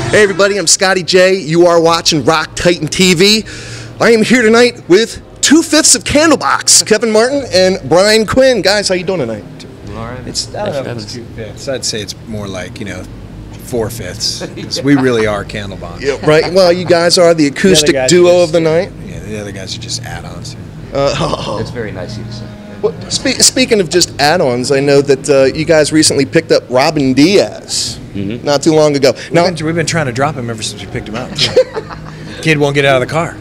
Hey everybody, I'm Scotty J. You are watching Rock Titan TV. I am here tonight with 2/5 of Candlebox, Kevin Martin and Brian Quinn. Guys, how you doing tonight? It's, I don't know if it's 2/5. I'd say it's more like, 4/5 because we really are Candlebox. Yeah, right. Well, you guys are the acoustic duo of the night. Yeah, the other guys are just add-ons. That's very nice of you to say. Well, speaking of just add-ons, I know that you guys recently picked up Robin Diaz not too long ago. We've been trying to drop him ever since we picked him up. Kid won't get out of the car.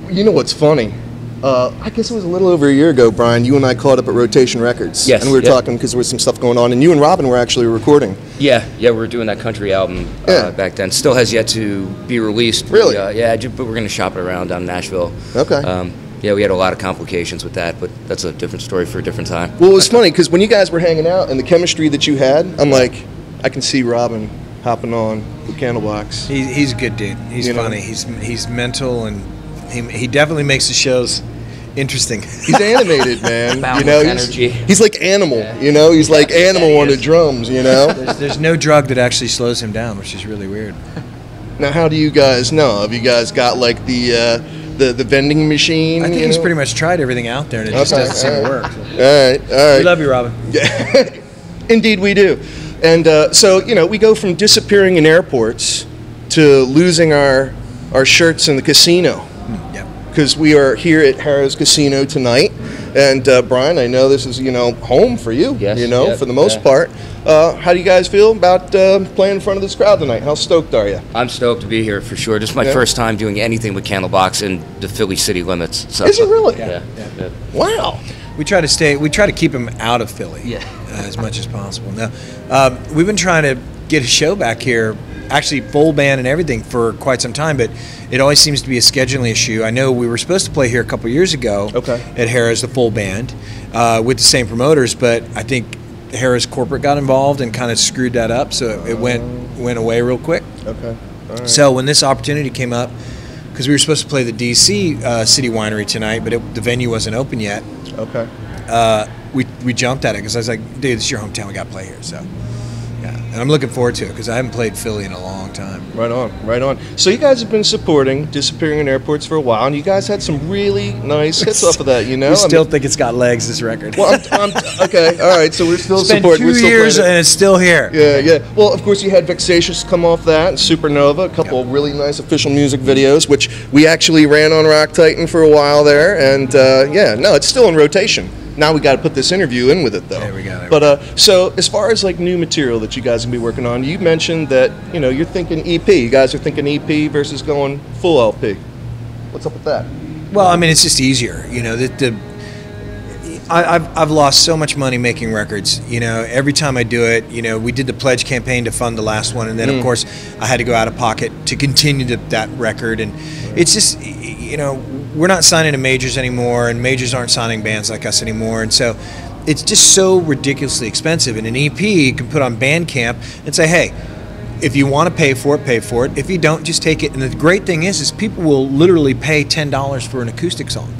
You know what's funny? I guess it was a little over a year ago, Brian, you and I caught up at Rotation Records. Yes. And we were talking because there was some stuff going on, and you and Robin were actually recording. Yeah, we were doing that country album back then. Still has yet to be released. Really? But we're going to shop it around down in Nashville. Okay. Yeah, we had a lot of complications with that, but that's a different story for a different time. Well, it was funny because when you guys were hanging out and the chemistry that you had, I'm like, I can see Robin hopping on with Candlebox. He's a good dude. He's funny. He's mental, and he definitely makes the shows interesting. He's animated, man. Energy. He's like Animal. Yeah. He's like Animal on the drums. There's no drug that actually slows him down, which is really weird. Now, how do you guys know? Have you guys got like the vending machine? I think he's pretty much tried everything out there, and it just doesn't seem to work. So. All right. We love you, Robin. Yeah. Indeed, we do. And so we go from disappearing in airports to losing our shirts in the casino. Because we are here at Harrah's Casino tonight, and Brian, I know this is home for you. Yes, for the most part. How do you guys feel about playing in front of this crowd tonight? How stoked are you? I'm stoked to be here for sure. This is my first time doing anything with Candlebox in the Philly city limits. So. Is it really? Yeah. Wow. We try to keep him out of Philly as much as possible. Now, we've been trying to get a show back here, actually full band and everything, for quite some time, but it always seems to be a scheduling issue. I know we were supposed to play here a couple years ago at Harrah's, the full band, with the same promoters, but I think Harrah's corporate got involved and kind of screwed that up, so it went away real quick. Okay. All right. So when this opportunity came up, because we were supposed to play the D.C. City Winery tonight, but the venue wasn't open yet. Okay. We jumped at it because I was like, dude, this is your hometown. We got to play here. So, yeah. And I'm looking forward to it because I haven't played Philly in a long time. Right on. So you guys have been supporting Disappearing in Airports for a while, and you guys had some really nice hits off of that, We still think it's got legs, this record. Well, okay, all right, so we're still supporting. It's been 2 years and it's still here. Yeah. Well, of course, you had Vexatious come off that, and Supernova, a couple of really nice official music videos, which we actually ran on Rock Titan for a while there, and it's still in rotation. Now we got to put this interview in with it, though. Yeah, we got it. But so as far as like new material that you guys can be working on, you mentioned that you're thinking EP. You guys are thinking EP versus going full LP. What's up with that? Well, I mean, it's just easier. I've lost so much money making records. Every time I do it, we did the pledge campaign to fund the last one, and then of course I had to go out of pocket to continue that record, and it's just we're not signing to majors anymore, and majors aren't signing bands like us anymore, and so it's just so ridiculously expensive. And an EP you can put on Bandcamp and say, hey, if you want to pay for it, pay for it. If you don't, just take it. And the great thing is people will literally pay $10 for an acoustic song.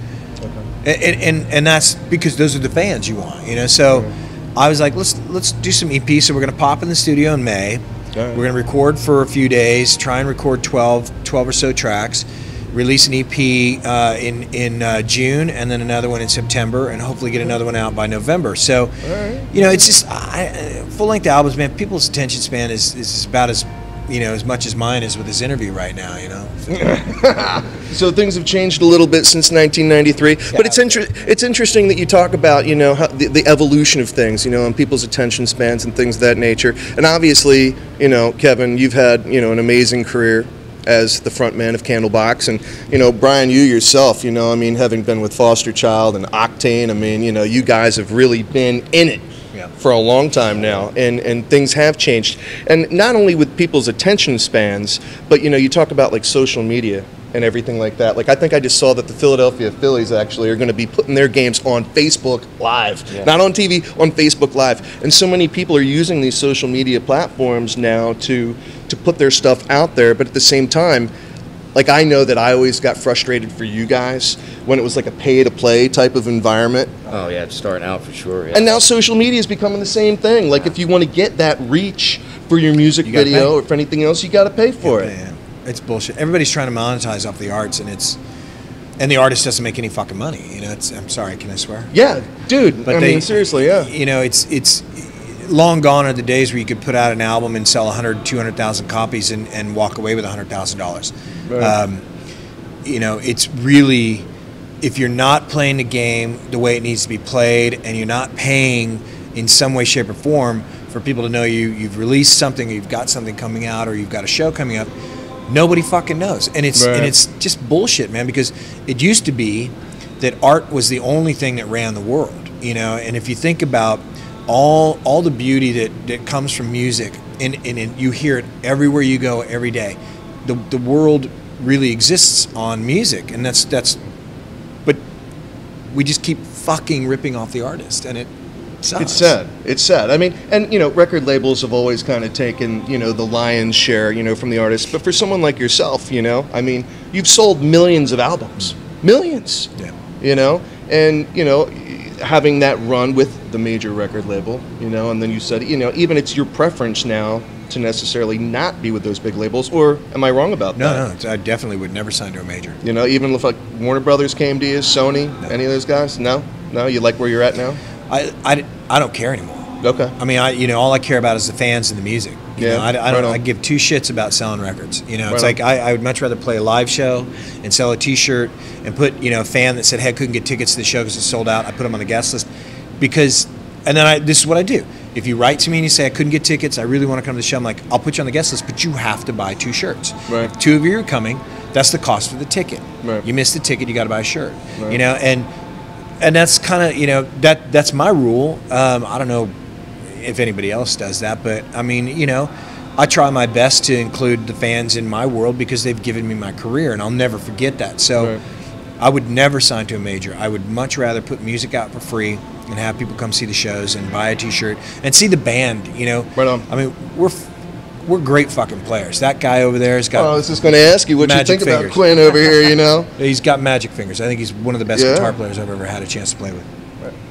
And that's because those are the fans you want, So I was like, let's do some EP. So we're going to pop in the studio in May. We're going to record for a few days, try and record 12 or so tracks, release an EP in June, and then another one in September, and hopefully get another one out by November. So, it's just full-length albums, man. People's attention span is about as much as mine is with this interview right now, So things have changed a little bit since 1993, but it's interesting that you talk about, how the evolution of things, and people's attention spans and things of that nature. And obviously, Kevin, you've had, an amazing career as the frontman of Candlebox, and Brian, you yourself, having been with Foster Child and Octane, you guys have really been in it for a long time now, and things have changed, and not only with people's attention spans, but you talk about like social media and everything like that. Like I think I just saw that the Philadelphia Phillies actually are going to be putting their games on Facebook Live, not on TV, on Facebook Live, and so many people are using these social media platforms now to put their stuff out there, but at the same time, Like, I know that I always got frustrated for you guys when it was like a pay-to-play type of environment. Oh, yeah, it's starting out for sure. Yeah. And now social media is becoming the same thing. Like, if you want to get that reach for your music video or for anything else, you got to pay for it. Yeah. It's bullshit. Everybody's trying to monetize off the arts, and the artist doesn't make any fucking money. You know, I'm sorry, can I swear? Yeah, dude. But I mean, seriously, yeah. You know, it's long gone are the days where you could put out an album and sell 100, 200,000 copies and walk away with $100,000. Right. You know, it's really, if you're not playing the game the way it needs to be played, and you're not paying in some way, shape, or form for people to know you've released something, or you've got something coming out, or you've got a show coming up, nobody fucking knows. And it's just bullshit, man, because it used to be that art was the only thing that ran the world, you know. And if you think about all the beauty that comes from music, and you hear it everywhere you go every day, the world really exists on music, and that's but we just keep fucking ripping off the artist, and it sucks. It's sad. I mean, and you know, record labels have always kind of taken, you know, the lion's share, you know, from the artist. But for someone like yourself, you know, I mean, you've sold millions of albums, millions. Yeah. You know, and you know, having that run with the major record label, you know, and then you said, you know, even it's your preference now to necessarily not be with those big labels, or am I wrong about that? No, I definitely would never sign to a major. You know, even if like Warner Brothers came to you, Sony, any of those guys? No, you like where you're at now? I don't care anymore. Okay. I mean, you know, all I care about is the fans and the music. You know, I give two shits about selling records. You know, it's like I would much rather play a live show and sell a T-shirt and put, you know, a fan that said, hey, I couldn't get tickets to the show because it's sold out. I put them on the guest list because, and then this is what I do. If you write to me and you say I couldn't get tickets, I really want to come to the show, I'm like, I'll put you on the guest list, but you have to buy 2 shirts. Right. If 2 of you are coming, that's the cost of the ticket. Right. You miss the ticket, you got to buy a shirt. Right. You know, and that's kind of, you know, that's my rule. I don't know if anybody else does that, but I mean, you know, I try my best to include the fans in my world because they've given me my career, and I'll never forget that. So I would never sign to a major. I would much rather put music out for free and have people come see the shows and buy a T-shirt and see the band, you know. Right on. I mean, we're great fucking players. That guy over there has got. I was just going to ask you what you think about Quinn over here. You know, he's got magic fingers. I think he's one of the best guitar players I've ever had a chance to play with.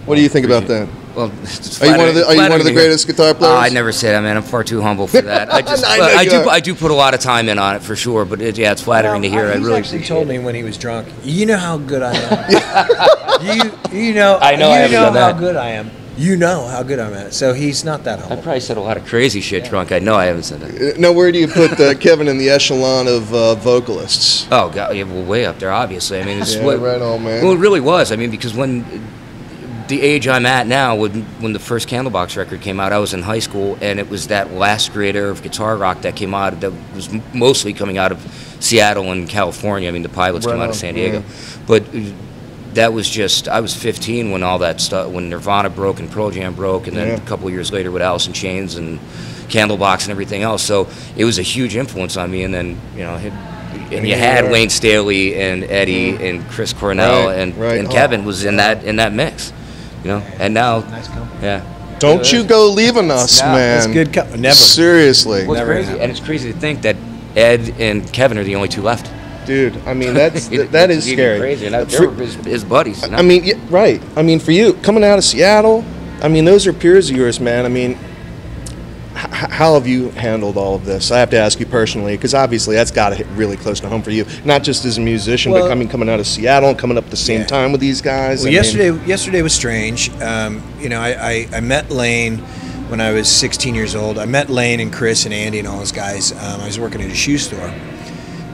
What do you think about that? Well, are you one of the greatest guitar players? I never say that, man. I'm far too humble for that. I do put a lot of time in on it for sure. But it's flattering to hear. He actually told me when he was drunk, you know how good I am. you know how good I am. You know how good I'm at it. So he's not that humble. I probably said a lot of crazy shit drunk. I know I haven't said that. Now, where do you put Kevin in the echelon of vocalists? Oh, God, yeah, well, way up there, obviously. I mean, it's right on, man. Well, it really was. I mean, because when the age I'm at now, when the first Candlebox record came out, I was in high school, and it was that last great era of guitar rock that came out. That was mostly coming out of Seattle and California. I mean, the Pilots came out of San Diego, but that was just, I was 15 when all that stuff, when Nirvana broke and Pearl Jam broke, and then a couple of years later with Alice in Chains and Candlebox and everything else. So it was a huge influence on me. And then, you know, and you had Wayne Staley and Eddie and Chris Cornell and Kevin was in that mix, you know. And now, don't you go leaving us, man. That's good. Never. Seriously. Well, it's crazy, and it's crazy to think that Ed and Kevin are the only 2 left. Dude, I mean, that is scary. Crazy, and they were his buddies. You know? I mean, right. I mean, for you, coming out of Seattle, I mean, those are peers of yours, man. I mean, how have you handled all of this? I have to ask you personally, because obviously that's got to hit really close to home for you, not just as a musician, but coming out of Seattle and coming up at the same time with these guys. Well, yesterday was strange. You know, I met Lane when I was 16 years old. I met Lane and Chris and Andy and all those guys. I was working at a shoe store.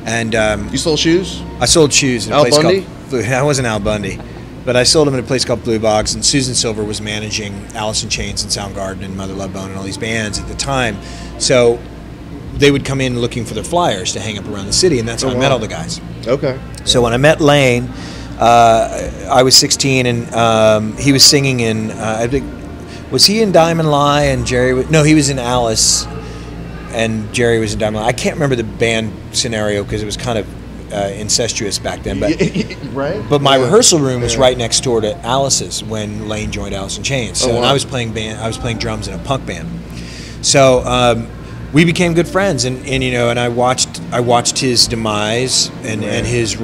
And you sold shoes? I sold shoes at a place called I wasn't Al Bundy, but I sold them at a place called Blue Box. And Susan Silver was managing Alice in Chains and Soundgarden and Mother Love Bone and all these bands at the time. So they would come in looking for their flyers to hang up around the city, and that's how I met all the guys. Okay. So when I met Lane, I was 16, and he was singing in. I think was he in Diamond Lie and Jerry? No, he was in Alice. And Jerry was in Diamond Line. I can't remember the band scenario because it was kind of incestuous back then. But But my rehearsal room was right next door to Alice's when Lane joined Alice in Chains. So and I was playing drums in a punk band. So we became good friends, and you know, and I watched his demise and his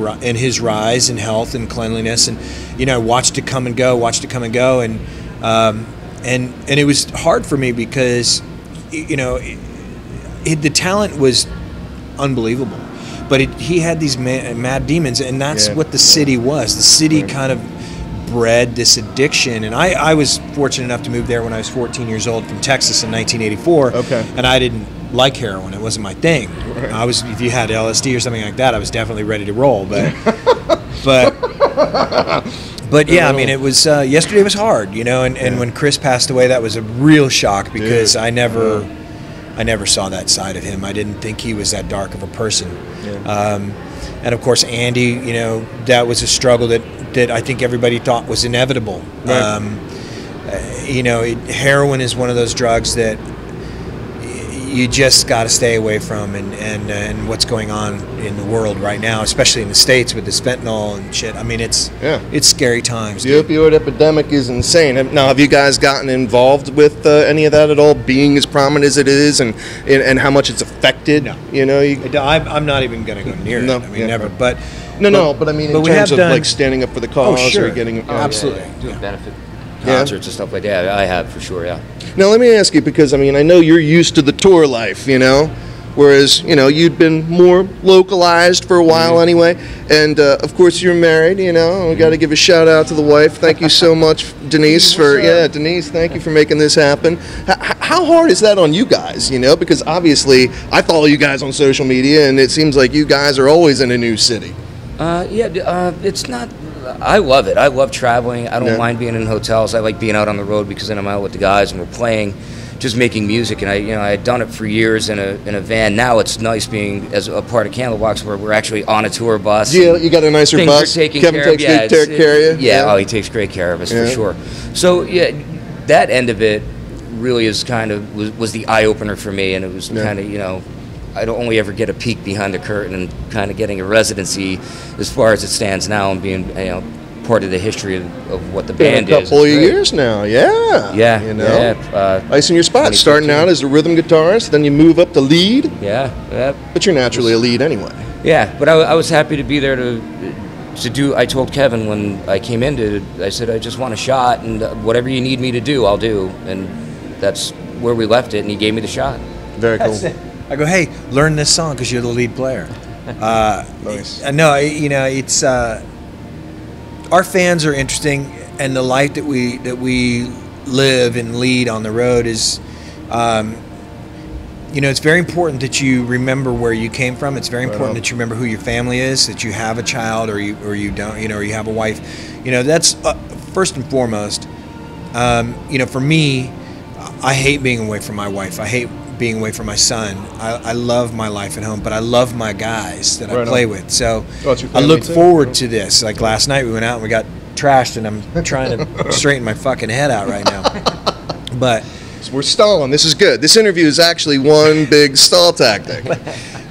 rise in health and cleanliness, and you know, I watched it come and go, and it was hard for me because, you know, the talent was unbelievable, but he had these mad demons, and that's what the city was. The city kind of bred this addiction, and I was fortunate enough to move there when I was 14 years old from Texas in 1984. Okay. And I didn't like heroin; it wasn't my thing. Right. I was, if you had LSD or something like that, I was definitely ready to roll. But but yeah, I mean, it was yesterday was hard, you know, and when Chris passed away, that was a real shock because I never saw that side of him. I didn't think he was that dark of a person. Yeah. And of course, Andy, you know, that was a struggle that I think everybody thought was inevitable. Right. You know, heroin is one of those drugs that you just got to stay away from, and what's going on in the world right now, especially in the States with this fentanyl and shit. I mean, it's scary times. The opioid epidemic is insane. Now, have you guys gotten involved with any of that at all, being as prominent as it is, and how much it's affected? No. You know, I'm not even going to go near it. I mean, never. But but I mean, in terms of like standing up for the cause or getting absolutely doing benefit concerts and stuff like that. I have for sure. Yeah. Now let me ask you, because I mean, I know you're used to the tour life, you know, whereas you know you'd been more localized for a while anyway, and of course you're married. You know, we got to give a shout out to the wife. Thank you so much, Denise, Denise. Thank you for making this happen. How hard is that on you guys? You know, because obviously I follow you guys on social media, and it seems like you guys are always in a new city. It's not. I love it. I love traveling. I don't mind being in hotels. I like being out on the road because then I'm out with the guys and we're playing, just making music. And I had done it for years in a van. Now it's nice being as a part of Candlebox where we're actually on a tour bus. Yeah, you got a nicer bus. Kevin takes good care of you. Yeah, he takes great care of us for sure. So that end of it really is kind of was the eye opener for me, and it was kind of, you know, I don't only ever get a peek behind the curtain and kind of getting a residency as far as it stands now and being, you know, part of the history of what the band is. A couple of years now, you know, icing your spot. Starting out as a rhythm guitarist, then you move up to lead. Yeah. But you're naturally a lead anyway. Yeah, but I was happy to be there to do. I told Kevin when I came into it, I said I just want a shot, and whatever you need me to do, I'll do, and that's where we left it, and he gave me the shot. Very cool. I go, hey, learn this song because you're the lead player. Nice. No, you know, it's our fans are interesting, and the life that we live and lead on the road is, you know, it's very important that you remember where you came from. It's very important that you remember who your family is, that you have a child or you don't, you know, or you have a wife. You know, that's first and foremost. You know, for me, I hate being away from my wife. I hate being away from my son. I love my life at home, but I love my guys that I play with. So I look forward to this. Like last night we went out and we got trashed, and I'm trying to straighten my fucking head out right now. But so we're stalling. This is good. This interview is actually one big stall tactic.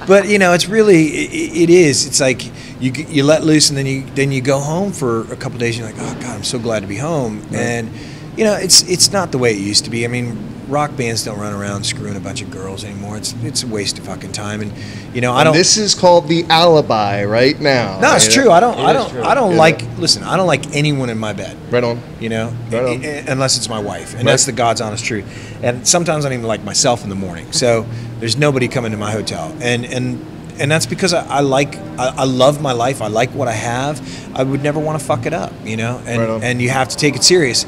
But you know, it's really it is. It's like you let loose, and then you go home for a couple of days. And you're like, oh God, I'm so glad to be home. Right. And you know, it's not the way it used to be. I mean, rock bands don't run around screwing a bunch of girls anymore. It's a waste of fucking time. And you know, I don't. This is called the alibi right now. No, it's true. I don't like. Listen, I don't like anyone in my bed. Right on. You know, right on. Unless it's my wife, and that's the God's honest truth. And sometimes I don't even like myself in the morning. So there's nobody coming to my hotel, and that's because I love my life. I like what I have. I would never want to fuck it up. You know, and you have to take it serious.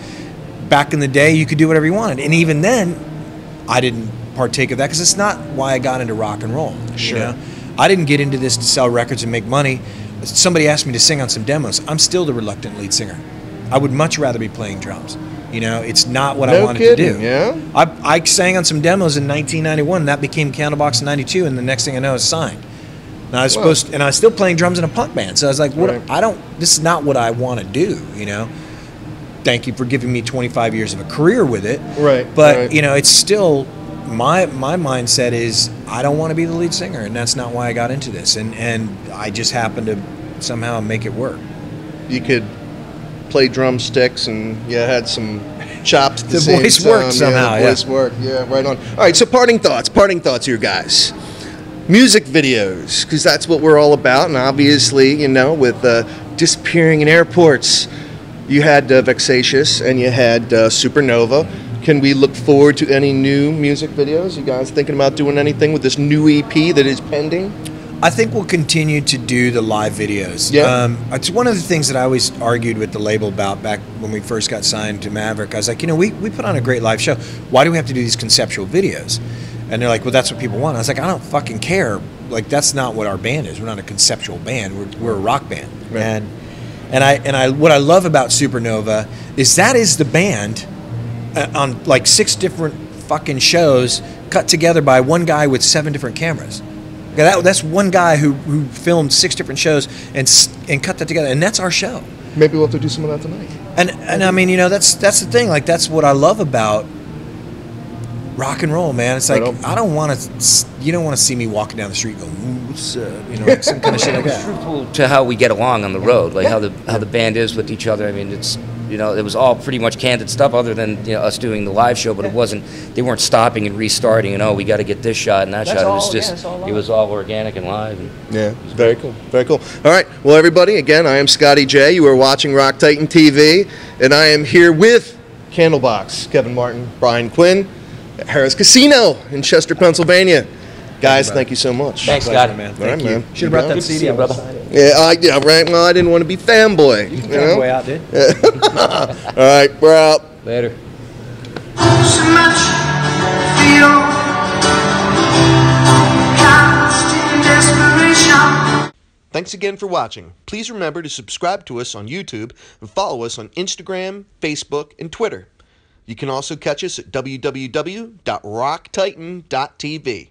Back in the day, you could do whatever you wanted, and even then, I didn't partake of that because it's not why I got into rock and roll. Sure. You know? I didn't get into this to sell records and make money. Somebody asked me to sing on some demos. I'm still the reluctant lead singer. I would much rather be playing drums. You know, it's not what I wanted to do. Yeah. I sang on some demos in 1991. That became Candlebox in '92, and the next thing I know, I was signed. And I was and I was still playing drums in a punk band. So I was like, "What? This is not what I want to do." You know. Thank you for giving me 25 years of a career with it. Right. But you know, it's still my mindset is I don't want to be the lead singer, and that's not why I got into this. And I just happened to somehow make it work. You could play drumsticks, and you had some chopped at the, The same voice time. worked somehow, The voice worked. Yeah, right on. All right, so parting thoughts here, guys. Music videos, because that's what we're all about, and obviously, you know, with disappearing in airports, you had Vexatious and you had Supernova. Can we look forward to any new music videos? You guys thinking about doing anything with this new EP that is pending? I think we'll continue to do the live videos. Yeah. It's one of the things that I always argued with the label about back when we first got signed to Maverick. I was like, you know, we put on a great live show. Why do we have to do these conceptual videos? And they're like, well, that's what people want. I was like, I don't fucking care. Like, that's not what our band is. We're not a conceptual band. We're a rock band. Right. And what I love about Supernova is that is the band on like 6 different fucking shows cut together by one guy with 7 different cameras. Okay, that's one guy who filmed 6 different shows and cut that together, and that's our show. Maybe we'll have to do some of that tonight. And I mean, you know, that's the thing. Like, that's what I love about rock and roll, man. It's like, I don't want to. You don't want to see me walking down the street going, "Ooh, what's up?" You know, like some kind of shit like that. Truthful to how we get along on the road, like how the band is with each other. I mean, it's, you know, it was all pretty much candid stuff, other than, you know, us doing the live show. But it wasn't. They weren't stopping and restarting. And we got to get this shot and that shot. It was just. It was all organic and live. And yeah, very cool. Very cool. All right. Well, everybody, again, I am Scotty J. You are watching Rock Titan TV, and I am here with Candlebox, Kevin Martin, Brian Quinn, at Harris Casino in Chester, Pennsylvania. Guys, thank you so much. Thanks, Scott. Man. Thank you. Man. Should have brought that CD, brother. Yeah, right. Well, I didn't want to be fanboy. You can fanboy out, dude. All right, we're out. Later. So much feel constant desperation. Thanks again for watching. Please remember to subscribe to us on YouTube and follow us on Instagram, Facebook, and Twitter. You can also catch us at www.rocktitan.tv.